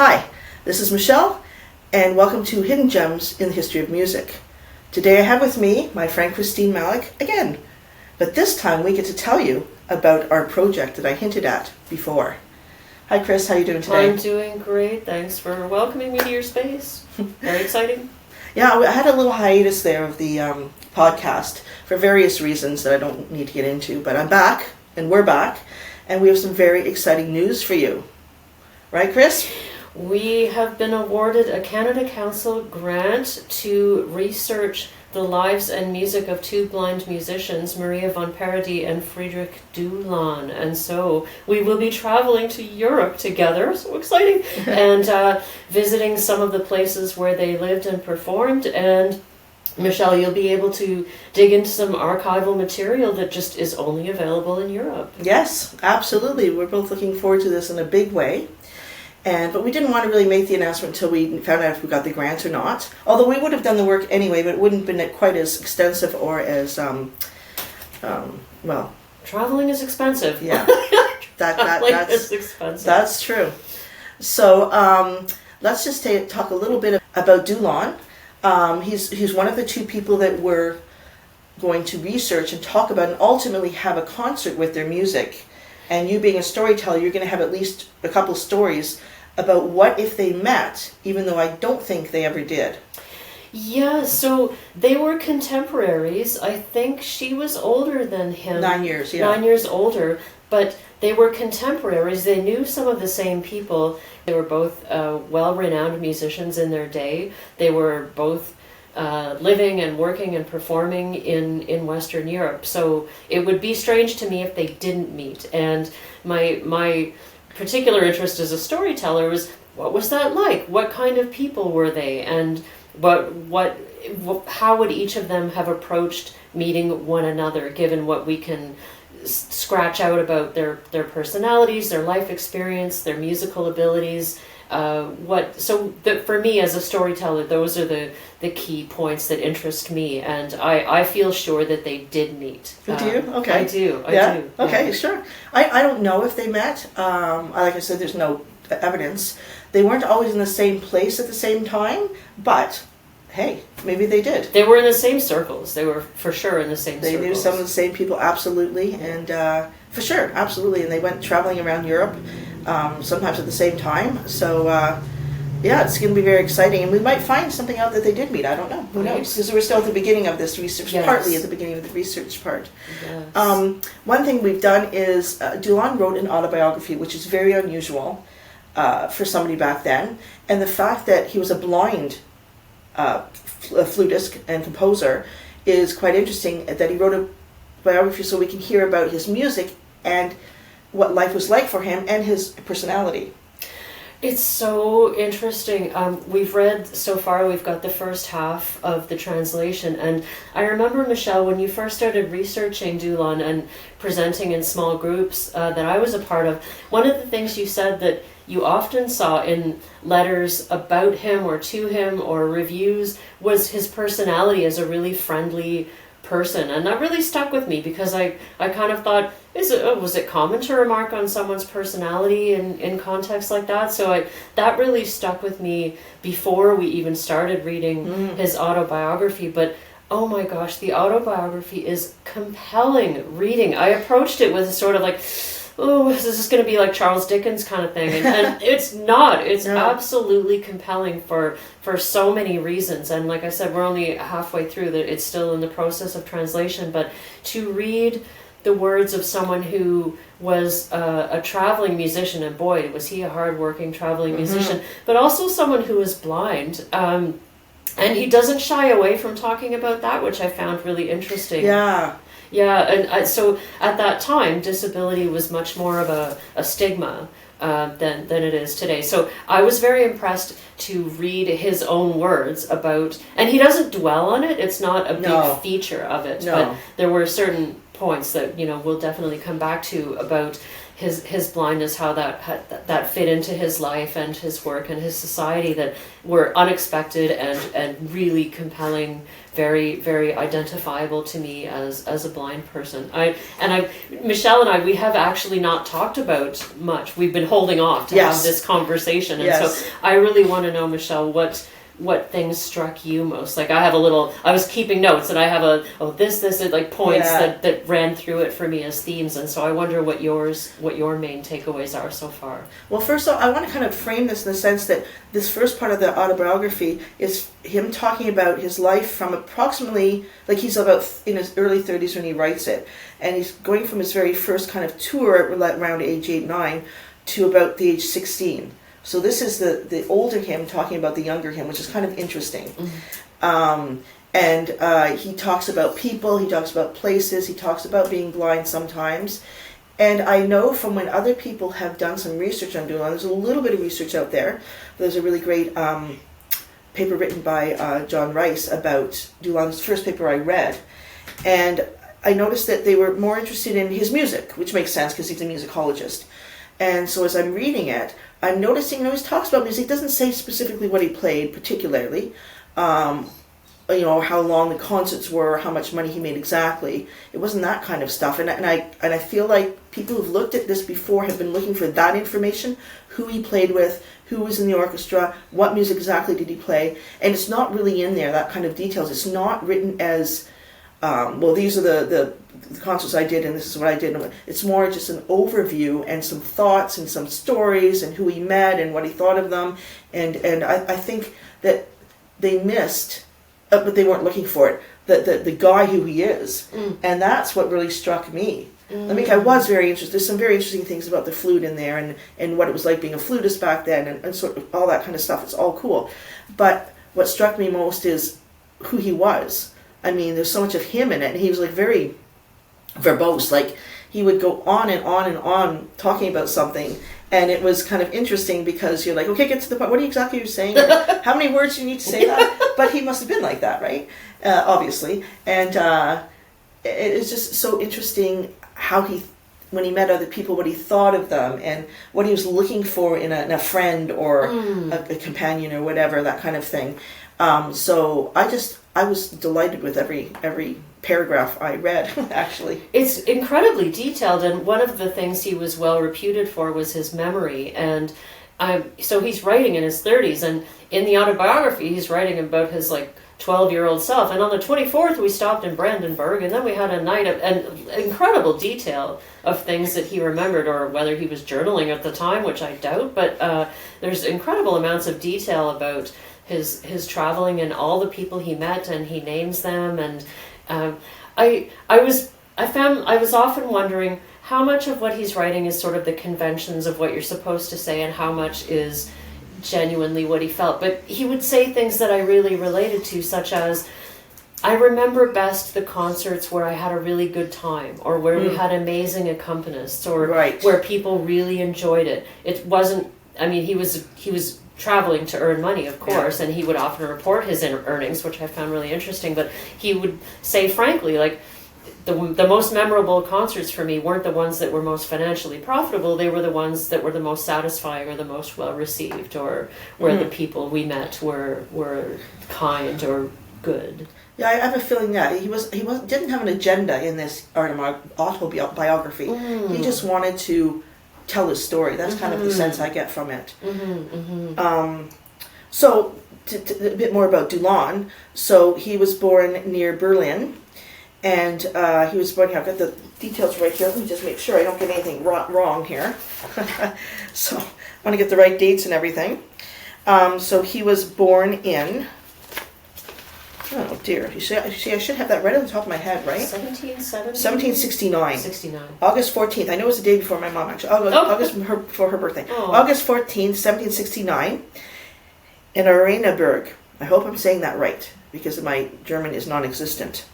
Hi, this is Michelle, and welcome to Hidden Gems in the History of Music. Today I have with me my friend Christine Malik again, but this time we get to tell you about our project that I hinted at before. Hi Chris, how are you doing today? I'm doing great, thanks for welcoming me to your space. Very exciting. Yeah, I had a little hiatus there of the podcast for various reasons that I don't need to get into, but I'm back, and we're back, and we have some very exciting news for you. Right, Chris? We have been awarded a Canada Council grant to research the lives and music of two blind musicians, Maria von Paradis and Friedrich Dülon. And so we will be traveling to Europe together, so exciting, and visiting some of the places where they lived and performed. And Michelle, you'll be able to dig into some archival material that just is only available in Europe. Yes, absolutely. We're both looking forward to this in a big way. But we didn't want to really make the announcement until we found out if we got the grant or not. Although we would have done the work anyway, but it wouldn't have been quite as extensive or as, well... Traveling is expensive. Yeah. That's expensive. That's true. So let's just talk a little bit about Dülon. He's one of the two people that we're going to research and talk about and ultimately have a concert with their music. And you being a storyteller, you're going to have at least a couple stories about what if they met, even though I don't think they ever did. Yeah, so they were contemporaries. I think she was older than him. 9 years, yeah. 9 years older, but they were contemporaries. They knew some of the same people. They were both well-renowned musicians in their day. They were both living and working and performing in Western Europe. So it would be strange to me if they didn't meet. And my particular interest as a storyteller was, what was that like? What kind of people were they? And how would each of them have approached meeting one another, given what we can scratch out about their personalities, their life experience, their musical abilities? For me as a storyteller, those are the key points that interest me, and I feel sure that they did meet. Do you? Okay. I do. Okay, Yeah. sure. I don't know if they met. Like I said, there's no evidence. They weren't always in the same place at the same time, but hey, maybe they did. They were in the same circles. They were for sure in the same circles. They knew some of the same people, absolutely, and for sure, absolutely. And they went traveling around Europe, sometimes at the same time. So, yeah, it's going to be very exciting. And we might find something out that they did meet. I don't know. Who knows? Because we're still at the beginning of this research, yes. Partly at the beginning of the research part. Yes. One thing we've done is Dülon wrote an autobiography, which is very unusual for somebody back then. And the fact that he was a blind flutist and composer is quite interesting, that he wrote a biography so we can hear about his music and what life was like for him and his personality. It's so interesting. We've read so far, we've got the first half of the translation, and I remember, Michelle, when you first started researching Dülon and presenting in small groups that I was a part of, one of the things you said that you often saw in letters about him or to him or reviews was his personality as a really friendly person. And that really stuck with me, because I kind of thought, was it common to remark on someone's personality in context like that? So that really stuck with me before we even started reading his autobiography. But oh my gosh, the autobiography is compelling reading. I approached it with a sort of like, oh, is this going to be like Charles Dickens kind of thing? And it's not. It's absolutely compelling for so many reasons. And like I said, we're only halfway through that. It's still in the process of translation. But to read the words of someone who was a traveling musician, and boy, was he a hard-working traveling musician, but also someone who was blind. And he doesn't shy away from talking about that, which I found really interesting. Yeah, and so at that time, disability was much more of a stigma than it is today. So I was very impressed to read his own words about, and he doesn't dwell on it. It's not a big feature of it, but there were certain points that we'll definitely come back to about his blindness, how that fit into his life and his work and his society, that were unexpected and really compelling, very, very identifiable to me as a blind person. Michelle and I, we have actually not talked about much. We've been holding off to have this conversation, and so I really want to know, Michelle, what things struck you most? Like, I was keeping notes, and I have this like points that ran through it for me as themes, and so I wonder what your main takeaways are so far. Well, first of all, I want to kind of frame this in the sense that this first part of the autobiography is him talking about his life from approximately, like, he's about in his early 30s when he writes it, and he's going from his very first kind of tour around age 8-9 to about the age 16. So this is the older him talking about the younger him, which is kind of interesting. And he talks about people, he talks about places, he talks about being blind sometimes. And I know from when other people have done some research on Dülon, there's a little bit of research out there. There's a really great paper written by John Rice about Dülon's first paper I read. And I noticed that they were more interested in his music, which makes sense because he's a musicologist. And so as I'm reading it, I'm noticing, he talks about music, he doesn't say specifically what he played particularly, how long the concerts were, how much money he made exactly. It wasn't that kind of stuff. And I feel like people who've looked at this before have been looking for that information, who he played with, who was in the orchestra, what music exactly did he play. And it's not really in there, that kind of details. It's not written as, these are the concerts I did and this is what I did. It's more just an overview and some thoughts and some stories and who he met and what he thought of them. And I think that they missed, but they weren't looking for it, the guy who he is. And that's what really struck me. I was very interested. There's some very interesting things about the flute in there and what it was like being a flutist back then and sort of all that kind of stuff. It's all cool. But what struck me most is who he was. I mean, there's so much of him in it, and he was like very verbose. Like, he would go on and on and on talking about something, and it was kind of interesting because you're like, okay, get to the point. What exactly are you saying? How many words do you need to say that? But he must have been like that, right? Obviously. And it's just so interesting how when he met other people, what he thought of them and what he was looking for in a friend or a companion or whatever, that kind of thing. So I was delighted with every paragraph I read, actually. It's incredibly detailed, and one of the things he was well reputed for was his memory. And so he's writing in his 30s, and in the autobiography, he's writing about his 12-year-old self. And on the 24th, we stopped in Brandenburg, and then we had a night of incredible detail of things that he remembered, or whether he was journaling at the time, which I doubt. But there's incredible amounts of detail about his traveling and all the people he met, and he names them. And I was often wondering how much of what he's writing is sort of the conventions of what you're supposed to say and how much is genuinely what he felt. But he would say things that I really related to, such as, I remember best the concerts where I had a really good time, or where we had amazing accompanists, or where people really enjoyed it. It wasn't, he was traveling to earn money, of course, and he would often report his earnings, which I found really interesting, but he would say frankly, the most memorable concerts for me weren't the ones that were most financially profitable, they were the ones that were the most satisfying or the most well received, or where the people we met were kind or good. Yeah, I have a feeling that he didn't have an agenda in this autobiography. He just wanted to tell his story. That's kind of the sense I get from it. So, a bit more about Dülon. So, he was born near Berlin, and he was born here. I've got the details right here. Let me just make sure I don't get anything wrong here. So, I want to get the right dates and everything. So, he was born in... Oh dear, you see, I should have that right on the top of my head, right? 1769. 69. August 14th. I know it was the day before my mom, actually. August for her birthday. Oh. August 14th, 1769, in Arenaberg. I hope I'm saying that right, because my German is non-existent.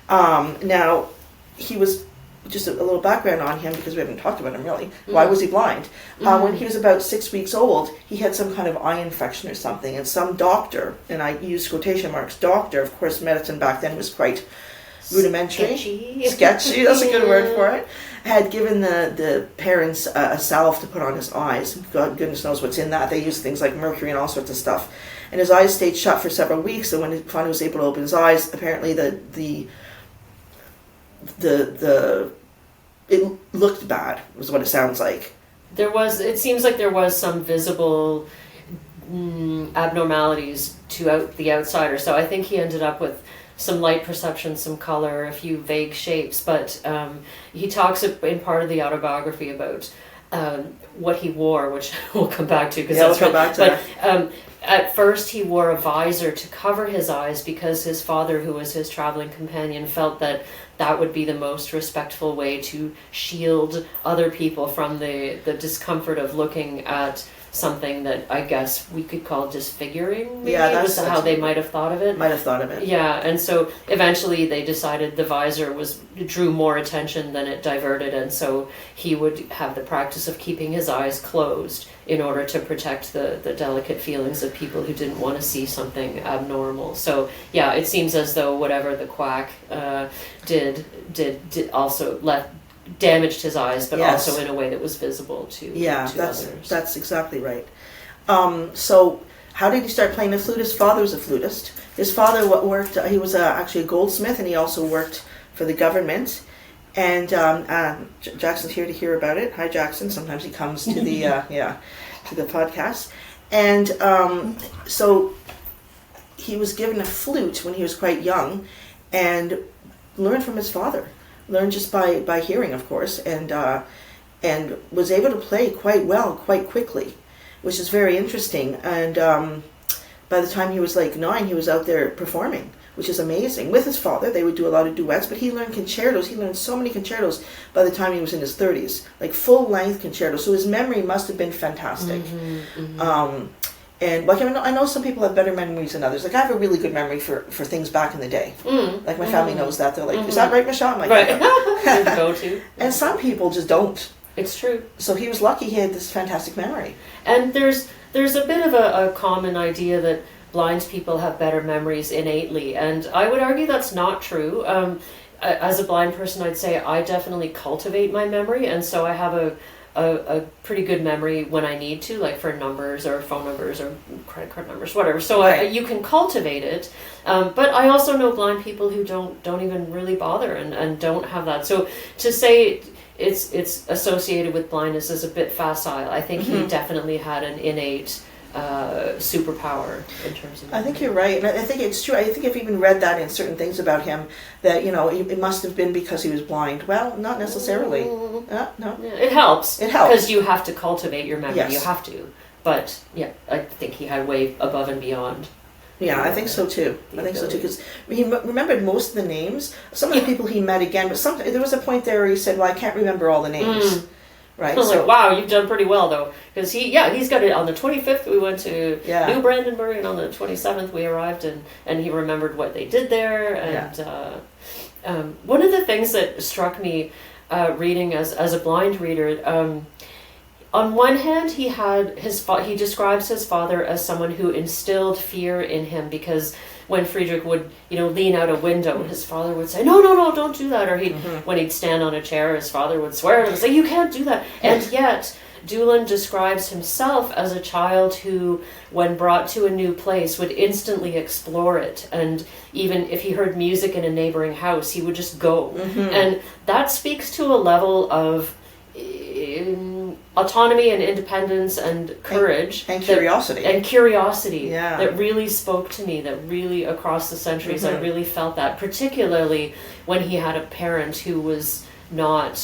Now, he was... Just a little background on him, because we haven't talked about him really. Why was he blind? When he was about 6 weeks old, he had some kind of eye infection or something, and some doctor, and I use quotation marks, doctor, of course medicine back then was quite rudimentary, sketchy. sketchy. That's a good word for it. Had given the parents a salve to put on his eyes. God goodness knows what's in that. They use things like mercury and all sorts of stuff. And his eyes stayed shut for several weeks. And when he finally was able to open his eyes, apparently it looked bad. Was what it sounds like. It seems like there was some visible abnormalities to the outsider. So I think he ended up with some light perception, some color, a few vague shapes. But he talks in part of the autobiography about what he wore, which we'll come back to. We'll come back to that. At first he wore a visor to cover his eyes because his father, who was his traveling companion, felt that would be the most respectful way to shield other people from the discomfort of looking at something that I guess we could call disfiguring. Maybe. Yeah, that's how they might have thought of it. Might have thought of it. Yeah, and so eventually they decided the visor drew more attention than it diverted, and so he would have the practice of keeping his eyes closed in order to protect the delicate feelings of people who didn't want to see something abnormal. So yeah, it seems as though whatever the quack did also damaged his eyes, but yes. also in a way that was visible to others. That's exactly right. So how did he start playing the flute? His father was a flutist. His father worked. He was actually a goldsmith, and he also worked for the government. And Jackson's here to hear about it. Hi, Jackson. Sometimes he comes to the to the podcast. And so he was given a flute when he was quite young, and learned from his father. Learned just by hearing, of course, and was able to play quite well, quite quickly, which is very interesting. And by the time he was like 9, he was out there performing, which is amazing. With his father, they would do a lot of duets, but he learned concertos. He learned so many concertos by the time he was in his 30s, like full-length concertos. So his memory must have been fantastic. And like I know some people have better memories than others. Like I have a really good memory for things back in the day. Like my family knows that. They're like, "Is that right, Michelle?" I'm like, right. Go to. And some people just don't. It's true. So he was lucky he had this fantastic memory. And there's a bit of a common idea that blind people have better memories innately, and I would argue that's not true. As a blind person, I'd say I definitely cultivate my memory, and so I have a pretty good memory when I need to, like for numbers or phone numbers or credit card numbers, whatever. So right. You can cultivate it, but I also know blind people who don't even really bother and don't have that. So to say it's associated with blindness is a bit facile. I think he definitely had an innate superpower in terms of. I think you're right, and I think it's true. I think I've even read that in certain things about him that it must have been because he was blind. Well, not necessarily. No. Yeah, it helps. It helps because you have to cultivate your memory. Yes. You have to. But yeah, I think he had way above and beyond. Yeah, I think so too. Because he remembered most of the names. Some of the people he met again, but there was a point there where he said, "Well, I can't remember all the names." Right. I was like, wow, you've done pretty well though, because he's got it on the 25th. We went to New Brandenburg, and on the 27th we arrived, and he remembered what they did there. And one of the things that struck me reading as a blind reader, on one hand, he describes his father as someone who instilled fear in him, because when Friedrich would, lean out a window, his father would say, no, don't do that. Or when he'd stand on a chair, his father would swear at him and say, you can't do that. And yet, Dülon describes himself as a child who, when brought to a new place, would instantly explore it. And even if he heard music in a neighboring house, he would just go. And that speaks to a level of autonomy and independence and courage and curiosity that really spoke to me, that really across the centuries I really felt that, particularly when he had a parent who was not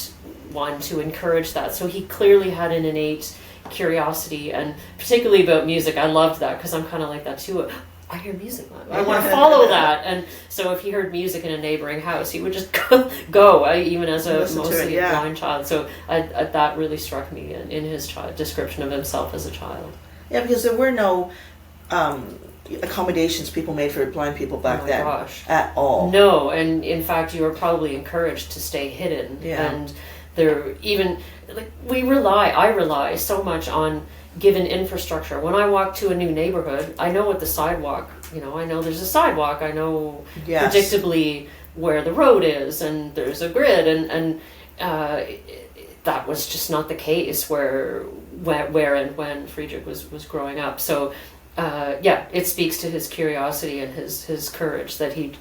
one to encourage that. So he clearly had an innate curiosity, and particularly about music. I loved that because I'm kind of like that too. I hear music. I want to follow that. And so if he heard music in a neighboring house, he would just go, even as a mostly blind child. So that really struck me in his description of himself as a child. Yeah, because there were no accommodations people made for blind people back then. At all. No, and in fact, you were probably encouraged to stay hidden. Yeah. And there even, I rely so much on given infrastructure. When I walk to a new neighborhood, I know what the sidewalk I know there's a sidewalk. I know Yes. predictably where the road is, and there's a grid, and that was just not the case where and when Friedrich was growing up. So it speaks to his curiosity and his courage that he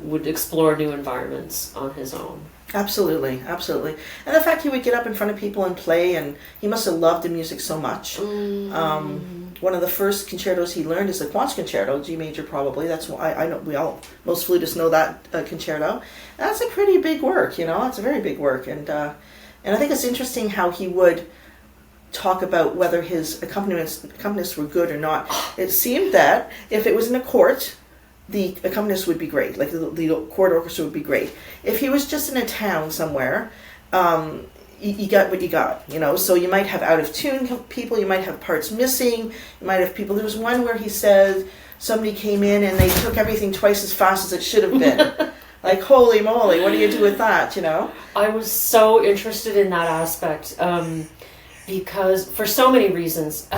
would explore new environments on his own. Absolutely, absolutely. And the fact he would get up in front of people and play, and he must have loved the music so much. One of the first concertos he learned is the Quantz Concerto, G major probably. That's why I know most flutists know that concerto. That's a pretty big work, It's a very big work, and I think it's interesting how he would talk about whether his accompanists were good or not. It seemed that if it was in a court, the accompanist would be great, like the court orchestra would be great. If he was just in a town somewhere, you got what you got, So you might have out of tune people, you might have parts missing, you might have people. There was one where he said somebody came in and they took everything twice as fast as it should have been. Like, holy moly, what do you do with that, I was so interested in that aspect because for so many reasons.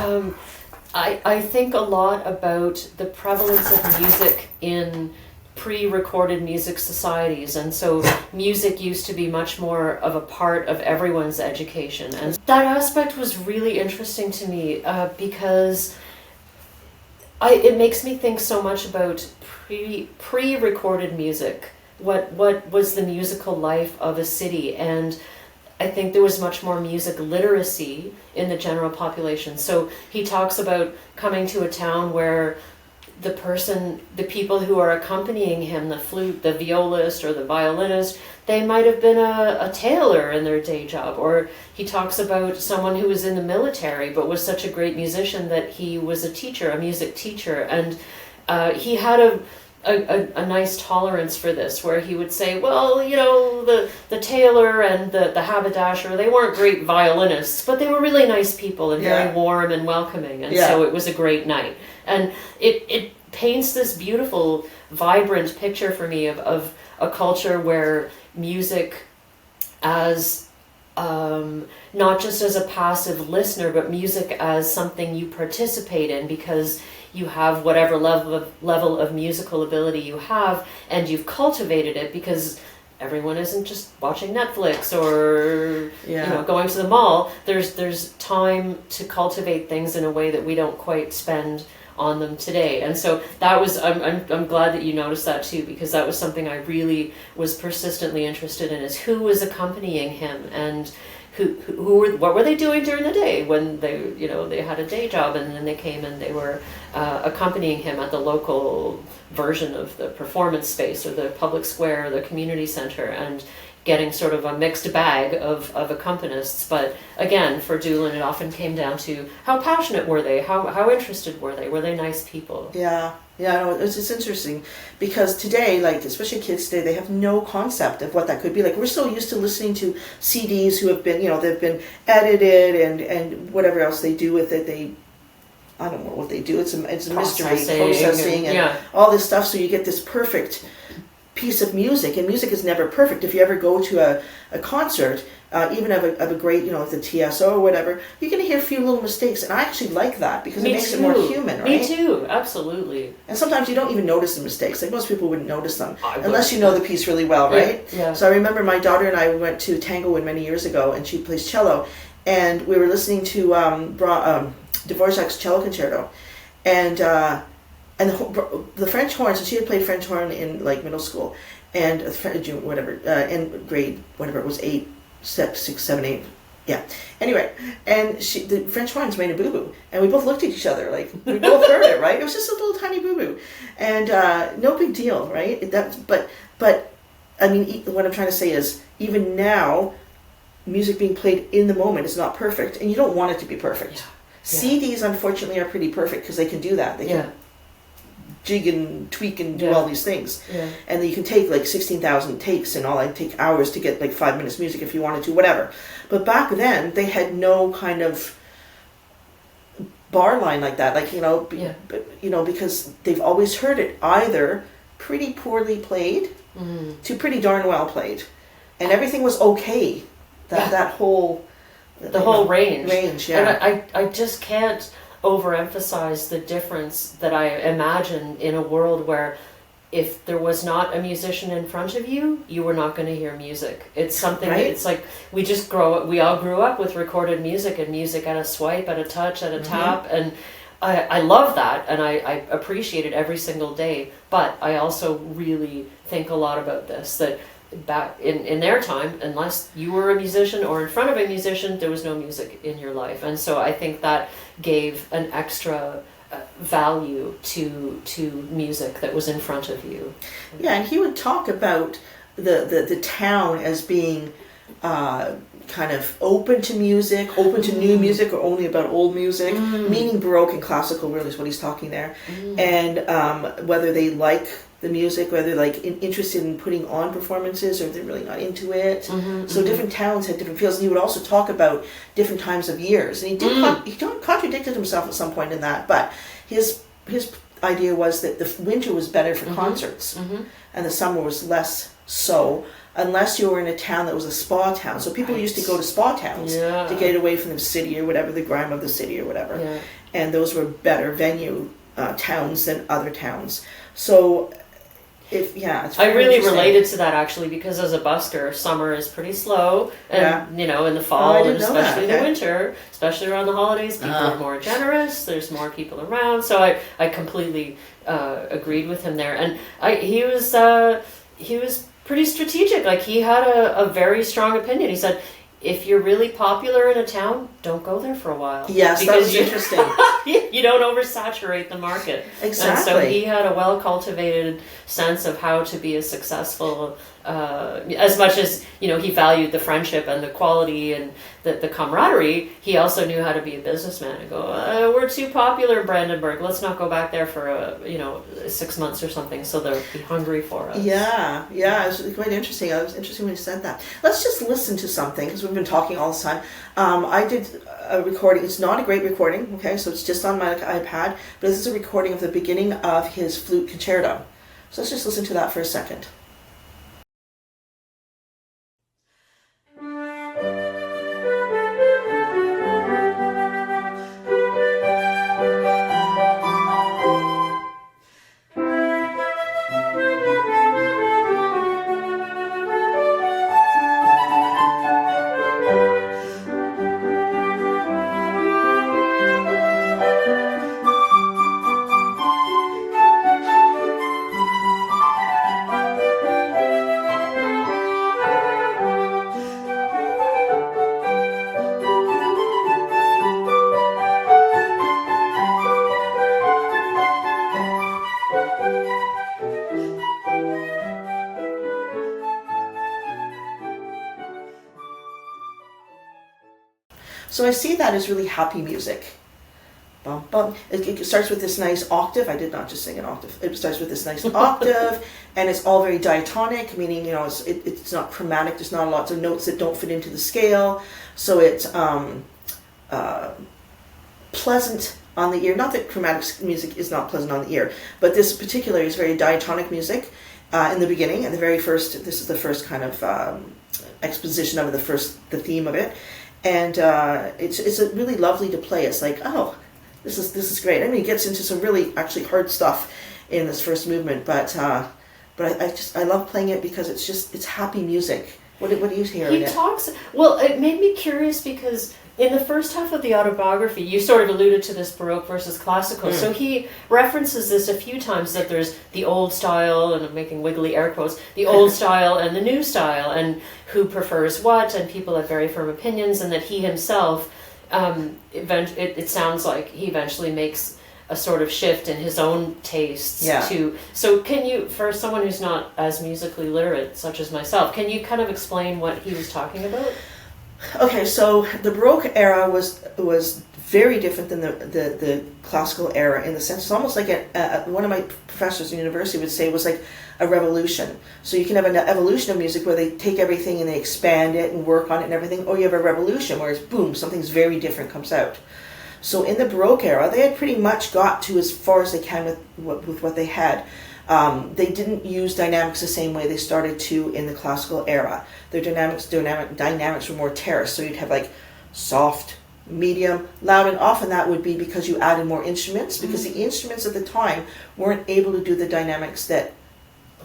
I think a lot about the prevalence of music in pre-recorded music societies, and so music used to be much more of a part of everyone's education, and that aspect was really interesting to me because it makes me think so much about pre-recorded music. What was the musical life of a city? And I think there was much more music literacy in the general population. So he talks about coming to a town where the people who are accompanying him, the flute, the violist or the violinist, they might have been a tailor in their day job. Or he talks about someone who was in the military but was such a great musician that he was a teacher, a music teacher. And he had a nice tolerance for this, where he would say, well, the tailor and the haberdasher, they weren't great violinists, but they were really nice people and very warm and welcoming, and so it was a great night. And it paints this beautiful, vibrant picture for me of a culture where music as not just as a passive listener, but music as something you participate in because you have whatever level of musical ability you have, and you've cultivated it because everyone isn't just watching Netflix or going to the mall. There's time to cultivate things in a way that we don't quite spend on them today. And so that was I'm glad that you noticed that too, because that was something I really was persistently interested in, is who was accompanying him and what were they doing during the day when they had a day job, and then they came and they were accompanying him at the local version of the performance space or the public square or the community center, and getting sort of a mixed bag of accompanists. But again, for Dülon, it often came down to how passionate were they, how interested were they nice people. No, it's interesting because today, like especially kids today, they have no concept of what that could be. Like we're so used to listening to CDs who have been, they've been edited and whatever else they do with it. I don't know what they do. It's a mystery, processing and all this stuff. So you get this perfect piece of music, and music is never perfect. If you ever go to a concert, even of a great, the TSO or whatever, you're going to hear a few little mistakes, and I actually like that because it makes it more human, right? Me too, absolutely. And sometimes you don't even notice the mistakes. Like most people wouldn't notice them unless you know the piece really well, right? Yeah. So I remember my daughter and I went to Tanglewood many years ago, and she plays cello, and we were listening to Dvorak's cello concerto, and the French horns, and she had played French horn in like middle school, and in grade whatever it was 8, 6, 7, 8. Yeah. Anyway, and the French horns made a boo boo, and we both looked at each other like we both heard it, right? It was just a little tiny boo boo, and no big deal, right? But I mean, what I'm trying to say is even now, music being played in the moment is not perfect, and you don't want it to be perfect. Yeah. CDs, unfortunately, are pretty perfect because they can do that. They can jig and tweak and do all these things. Yeah. And then you can take like 16,000 takes and all. It'd take hours to get like 5 minutes music if you wanted to, whatever. But back then, they had no kind of bar line like that. Like, because they've always heard it either pretty poorly played to pretty darn well played. And everything was okay. That whole... The whole range. And I just can't overemphasize the difference that I imagine in a world where if there was not a musician in front of you, you were not going to hear music. It's something Right. it's like we all grew up with recorded music and music at a swipe, at a touch, at a tap, and I love that, and I appreciate it every single day. But I also really think a lot about this, that back in their time, unless you were a musician or in front of a musician, there was no music in your life. And so I think that gave an extra value to music that was in front of you. Yeah, and he would talk about the town as being kind of open to music, open to new music, or only about old music, meaning Baroque and classical really is what he's talking there. And whether they like the music, whether they're like interested in putting on performances or if they're really not into it. So different towns had different feels. And he would also talk about different times of years. And he did he contradicted himself at some point in that, but his idea was that the winter was better for concerts and the summer was less so, unless you were in a town that was a spa town. So people used to go to spa towns to get away from the city or whatever, the grime of the city or whatever. And those were better venue towns than other towns. So it's I really related to that actually, because as a busker, summer is pretty slow, and you know, in the fall and especially in the winter, especially around the holidays, people are more generous. There's more people around, so I completely agreed with him there, and he was pretty strategic. Like, he had a very strong opinion. He said, if you're really popular in a town, don't go there for a while. Yes, that was interesting. You don't oversaturate the market. Exactly. And so he had a well-cultivated sense of how to be a successful, as much as, you know, he valued the friendship and the quality and the camaraderie, he also knew how to be a businessman and go, we're too popular in Brandenburg, let's not go back there for 6 months or something, so they'll be hungry for us. Yeah, it was quite interesting. It was interesting when you said that. Let's just listen to something, because we've been talking all the time. I did a recording. It's not a great recording, okay, so it's just on my iPad, but this is a recording of the beginning of his flute concerto. So let's just listen to that for a second. So I see that as really happy music. Bum, bum. It starts with this nice octave. I did not just sing an octave. It starts with this nice octave, and it's all very diatonic, meaning, you know, it's not chromatic. There's not lots of notes that don't fit into the scale. So it's pleasant on the ear. Not that chromatic music is not pleasant on the ear, but this particular is very diatonic music in the beginning. And this is the first kind of exposition of the theme of it. And it's really lovely to play. It's like, oh, this is great. I mean, it gets into some really actually hard stuff in this first movement, but I love playing it because it's happy music. What do you hear in it? Well, it made me curious because in the first half of the autobiography, you sort of alluded to this Baroque versus classical. So he references this a few times, that there's the old style, and I'm making wiggly air quotes, the old style and the new style, and who prefers what, and people have very firm opinions, and that he himself, it sounds like he eventually makes a sort of shift in his own tastes too. So can you, for someone who's not as musically literate, such as myself, can you kind of explain what he was talking about? Okay, so the Baroque era was very different than the classical era, in the sense it's almost like one of my professors in university would say it was like a revolution. So you can have an evolution of music where they take everything and they expand it and work on it and everything, or you have a revolution where it's boom, something's very different comes out. So in the Baroque era, they had pretty much got to as far as they can with what they had. They didn't use dynamics the same way they started to in the classical era. Their dynamics were more terse. So you'd have like soft, medium, loud, and often that would be because you added more instruments, because the instruments at the time weren't able to do the dynamics that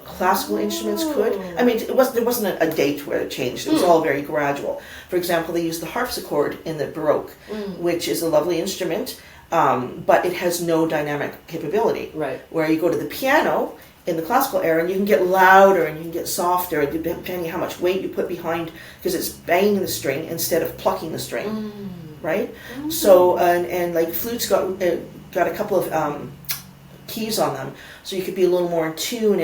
classical instruments could. I mean, there wasn't a date where it changed. It was all very gradual. For example, they used the harpsichord in the Baroque, which is a lovely instrument, but it has no dynamic capability. Right. Where you go to the piano in the classical era, and you can get louder and you can get softer, depending how much weight you put behind, because it's banging the string instead of plucking the string, right? So, and like flutes got a couple of keys on them, so you could be a little more in tune,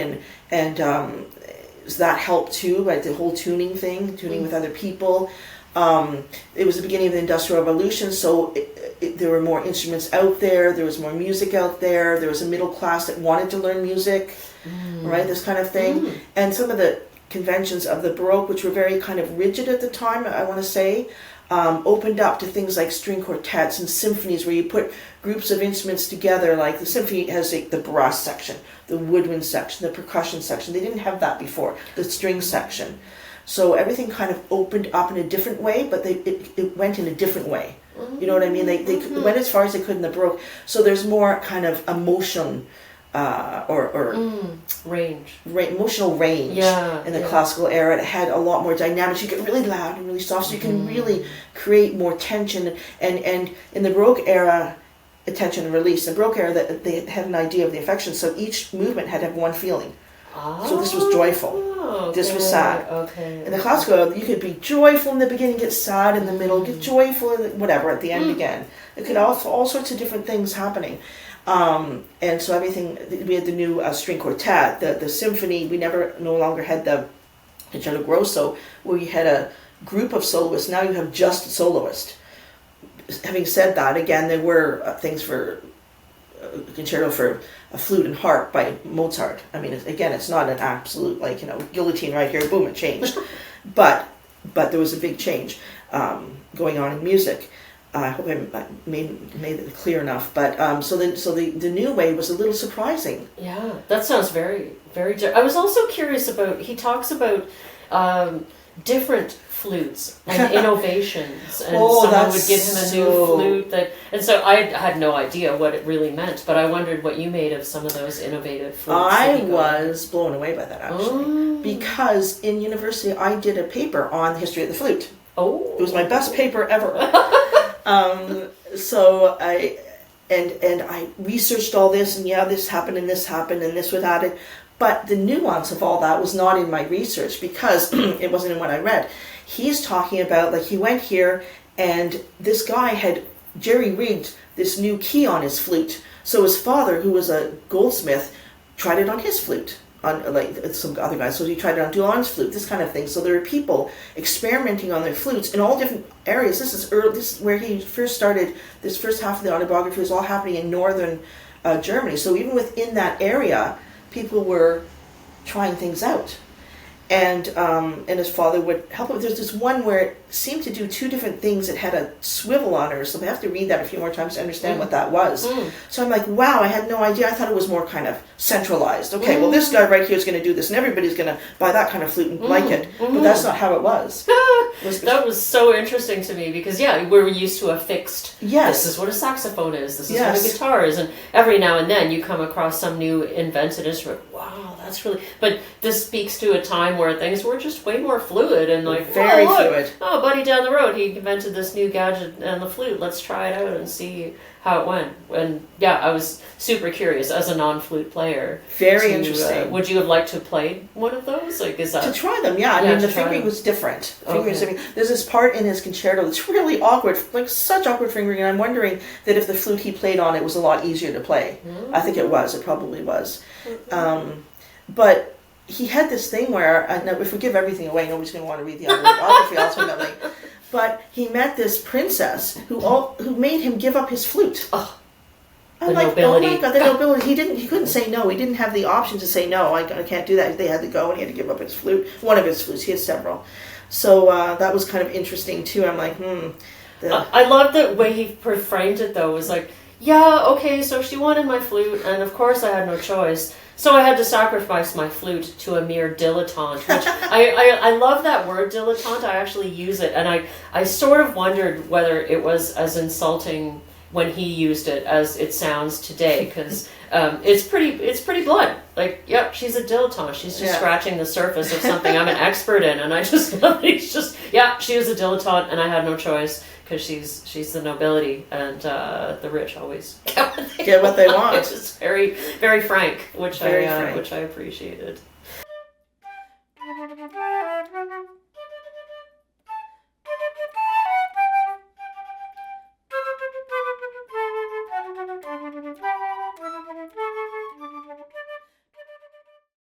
and that helped too, like the whole tuning with other people. It was the beginning of the Industrial Revolution, so there were more instruments out there, there was more music out there, there was a middle class that wanted to learn music, right, this kind of thing. And some of the conventions of the Baroque, which were very kind of rigid at the time, I want to say, opened up to things like string quartets and symphonies where you put groups of instruments together. Like the symphony has like the brass section, the woodwind section, the percussion section. They didn't have that before, the string section. So everything kind of opened up in a different way, but it went in a different way. You know what I mean? They went as far as they could in the Baroque. So there's more kind of emotion emotional range in the classical era. It had a lot more dynamics. You get really loud and really soft, so you can really create more tension. And in the Baroque era, attention and release. In the Baroque era, they had an idea of the affection, so each movement had to have one feeling. So this was joyful. This was sad. In the classical era, you could be joyful in the beginning, get sad in the middle, get joyful, whatever, at the end again. It could also all sorts of different things happening. And so everything, we had the new string quartet, the symphony. We no longer had the concerto grosso, where you had a group of soloists. Now you have just a soloist. Having said that, again, there were things for concerto for a flute and harp by Mozart. I mean, again, it's not an absolute, like, guillotine right here, boom, it changed. but there was a big change going on in music. I hope I made it clear enough. But so the new way was a little surprising. Yeah, that sounds very, very. I was also curious about. He talks about different flutes and innovations, and someone would give him a new flute and so I had no idea what it really meant, but I wondered what you made of some of those innovative flutes. I was blown away by that, actually, because in university I did a paper on the history of the flute. It was my best paper ever. So I researched all this, and this happened and this happened and this was added, but the nuance of all that was not in my research because it wasn't in what I read. He's talking about, like, he went here and this guy had jerry-rigged this new key on his flute. So his father, who was a goldsmith, tried it on his flute, on like some other guys. So he tried it on Dülon's flute, this kind of thing. So there are people experimenting on their flutes in all different areas. This is where he first started. This first half of the autobiography was all happening in northern Germany. So even within that area, people were trying things out. And his father would help him. There's this one where it seemed to do two different things. It had a swivel on it, so I have to read that a few more times to understand what that was. So I'm like, wow, I had no idea. I thought it was more kind of centralized. Okay, well, this guy right here is going to do this, and everybody's going to buy that kind of flute and like it. But that's not how it was. That was so interesting to me because, we're used to a fixed, this is what a saxophone is, this is what a guitar is, and every now and then you come across some new invented instrument. Wow, that's really... But this speaks to a time where things were just way more fluid and like, very fluid. Oh, buddy down the road, he invented this new gadget and the flute. Let's try it out and see how it went. And I was super curious as a non-flute player. Very interesting. Would you have liked to play one of those? Like, is that to try them? I mean, the fingering was different. There's this part in his concerto that's really awkward, like such awkward fingering. And I'm wondering that if the flute he played on it was a lot easier to play. I think it was. It probably was. But he had this thing where, if we give everything away, nobody's going to want to read the autobiography ultimately. But he met this princess who made him give up his flute. I'm like, nobility. Oh my God, the nobility. He couldn't say no. He didn't have the option to say no. I can't do that. They had to go, and he had to give up his flute. One of his flutes. He had several. So that was kind of interesting too. I'm like, I love the way he framed it though. It was like, okay, so she wanted my flute, and of course I had no choice. So I had to sacrifice my flute to a mere dilettante, which I love that word dilettante. I actually use it, and I sort of wondered whether it was as insulting when he used it as it sounds today, because it's pretty blunt. Like, yep, she's a dilettante. She's just scratching the surface of something I'm an expert in, and I just love it. He's just, yeah, she was a dilettante, and I had no choice. Because she's the nobility, and the rich always get what they want. It's very, very frank, which I appreciated.